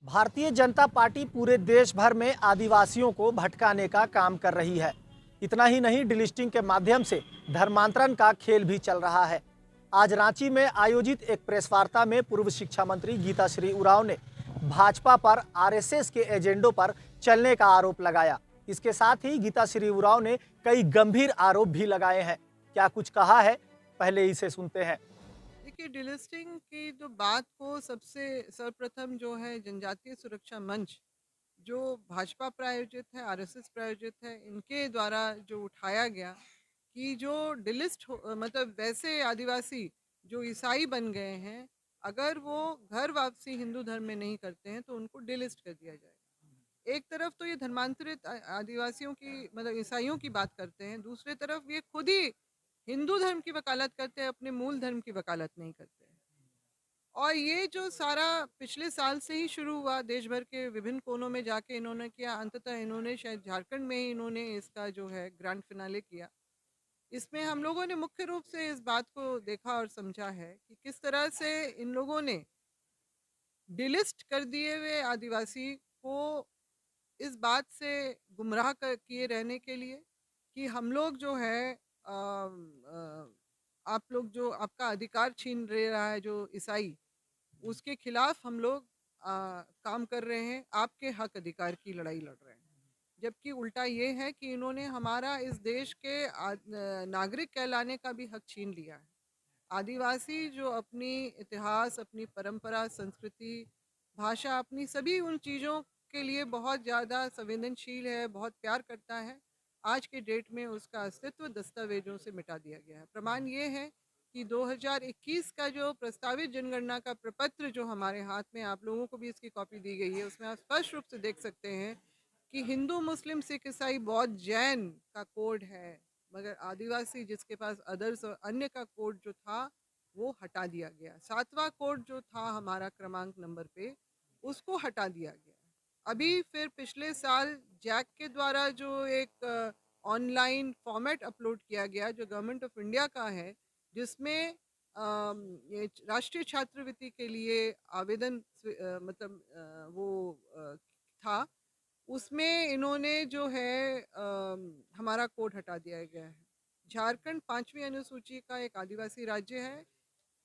Bharatiya Janata party पूरे देश भर में आदिवासियों को भटकाने का काम कर रही है। इतना ही नहीं, डिलिस्टिंग के माध्यम से धर्मांतरण का खेल भी चल रहा है। आज रांची में आयोजित एक प्रेस वार्ता में पूर्व शिक्षा मंत्री गीताश्री उरांव ने भाजपा पर आरएसएस के एजेंडों पर चलने का आरोप लगाया। इसके साथ ही गीताश्री उरांव ने कई गंभीर आरोप भी लगाए हैं। क्या कुछ कहा है, पहले इसे सुनते हैं। देखिए, डिलिस्टिंग की जो बात को सबसे सर्वप्रथम जो है जनजातीय सुरक्षा मंच, जो भाजपा प्रायोजित है, आरएसएस प्रायोजित है, इनके द्वारा जो उठाया गया कि जो मतलब वैसे आदिवासी जो ईसाई बन गए हैं, अगर वो घर वापसी हिंदू धर्म में नहीं करते हैं तो उनको डिलिस्ट कर दिया जाएगा। एक तरफ तो ये धर्मांतरित आदिवासियों की मतलब ईसाइयों की बात करते हैं, दूसरी तरफ ये खुद ही हिंदू धर्म की वकालत करते हैं, अपने मूल धर्म की वकालत नहीं करते हैं। और ये जो सारा पिछले साल से ही शुरू हुआ, देश भर के विभिन्न कोनों में जाके इन्होंने किया, अंततः इन्होंने शायद झारखंड में ही इन्होंने इसका जो है ग्रैंड फिनाले किया। इसमें हम लोगों ने मुख्य रूप से इस बात को देखा और समझा है कि किस तरह से इन लोगों ने डिलिस्ट कर दिए हुए आदिवासी को इस बात से गुमराह किए रहने के लिए कि हम लोग जो है आप लोग जो आपका अधिकार छीन ले रहा है जो ईसाई, उसके खिलाफ हम लोग काम कर रहे हैं, आपके हक अधिकार की लड़ाई लड़ रहे हैं। जबकि उल्टा ये है कि इन्होंने हमारा इस देश के नागरिक कहलाने का भी हक छीन लिया है। आदिवासी जो अपनी इतिहास, अपनी परंपरा, संस्कृति, भाषा, अपनी सभी उन चीज़ों के लिए बहुत ज़्यादा संवेदनशील है, बहुत प्यार करता है, आज के डेट में उसका अस्तित्व दस्तावेजों से मिटा दिया गया है। प्रमाण ये है कि 2021 का जो प्रस्तावित जनगणना का प्रपत्र जो हमारे हाथ में, आप लोगों को भी इसकी कॉपी दी गई है, उसमें आप स्पष्ट रूप से देख सकते हैं कि हिंदू, मुस्लिम, सिख, ईसाई, बौद्ध, जैन का कोड है, मगर आदिवासी जिसके पास अदर्स और अन्य का कोड जो था वो हटा दिया गया। 7वां कोड जो था हमारा क्रमांक नंबर पे, उसको हटा दिया गया। अभी फिर पिछले साल जैक के द्वारा जो एक ऑनलाइन फॉर्मेट अपलोड किया गया जो गवर्नमेंट ऑफ इंडिया का है, जिसमें ये राष्ट्रीय छात्रवृत्ति के लिए आवेदन मतलब था, उसमें इन्होंने जो है हमारा कोड हटा दिया गया है। झारखंड 5वीं अनुसूची का एक आदिवासी राज्य है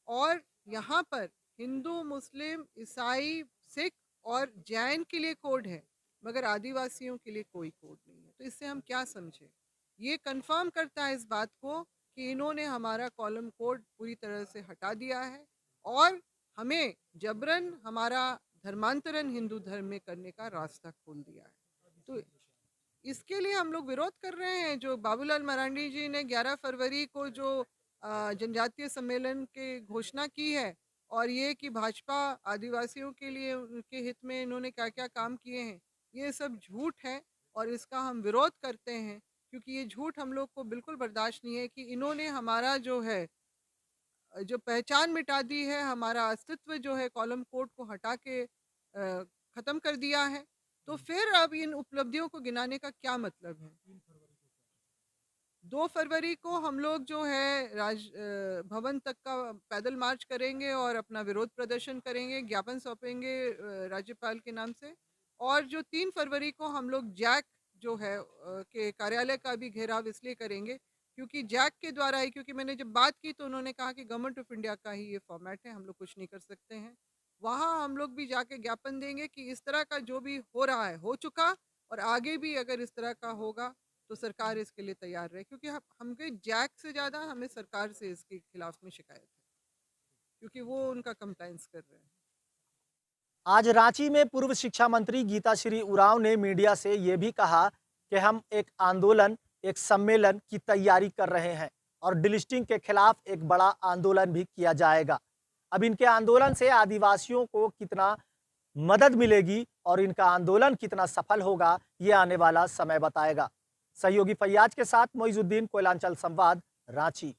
और यहाँ पर हिंदू, मुस्लिम, ईसाई, सिख और जैन के लिए कोड है, मगर आदिवासियों के लिए कोई कोड नहीं है। तो इससे हम क्या समझे? ये कंफर्म करता है इस बात को कि इन्होंने हमारा कॉलम कोड पूरी तरह से हटा दिया है और हमें जबरन हमारा धर्मांतरण हिंदू धर्म में करने का रास्ता खोल दिया है। तो इसके लिए हम लोग विरोध कर रहे हैं। जो बाबूलाल मरांडी जी ने 11 फरवरी को जो जनजातीय सम्मेलन की घोषणा की है और ये कि भाजपा आदिवासियों के लिए उनके हित में इन्होंने क्या-क्या काम किए हैं, ये सब झूठ है और इसका हम विरोध करते हैं, क्योंकि ये झूठ हम लोग को बिल्कुल बर्दाश्त नहीं है कि इन्होंने हमारा जो है जो पहचान मिटा दी है, हमारा अस्तित्व जो है कॉलम कोड को हटा के ख़त्म कर दिया है। तो फिर अब इन उपलब्धियों को गिनाने का क्या मतलब है? 2 फरवरी को हम लोग जो है भवन तक का पैदल मार्च करेंगे और अपना विरोध प्रदर्शन करेंगे, ज्ञापन सौंपेंगे राज्यपाल के नाम से। और जो 3 फरवरी को हम लोग जैक जो है के कार्यालय का भी घेराव इसलिए करेंगे क्योंकि जैक के द्वारा ही, क्योंकि मैंने जब बात की तो उन्होंने कहा कि गवर्नमेंट ऑफ इंडिया का ही ये फॉर्मेट है, हम लोग कुछ नहीं कर सकते हैं। वहाँ हम लोग भी जाके ज्ञापन देंगे कि इस तरह का जो भी हो रहा है, हो चुका, और आगे भी अगर इस तरह का होगा तो सरकार इसके लिए तैयार रहे, क्योंकि हमके जैक से ज़्यादा हमें सरकार से इसके खिलाफ में शिकायत है, क्योंकि वो उनका कंप्लायंस कर रहे हैं। आज रांची में पूर्व शिक्षा मंत्री गीताश्री उरांव ने मीडिया से ये भी कहा कि हम एक आंदोलन, एक सम्मेलन की तैयारी कर रहे हैं और डिलिस्टिंग के खिलाफ एक बड़ा आंदोलन भी किया जाएगा। अब इनके आंदोलन से आदिवासियों को कितना मदद मिलेगी और इनका आंदोलन कितना सफल होगा, ये आने वाला समय बताएगा। सहयोगी फैयाज के साथ मोइजुद्दीन, कोयलांचल संवाद, रांची।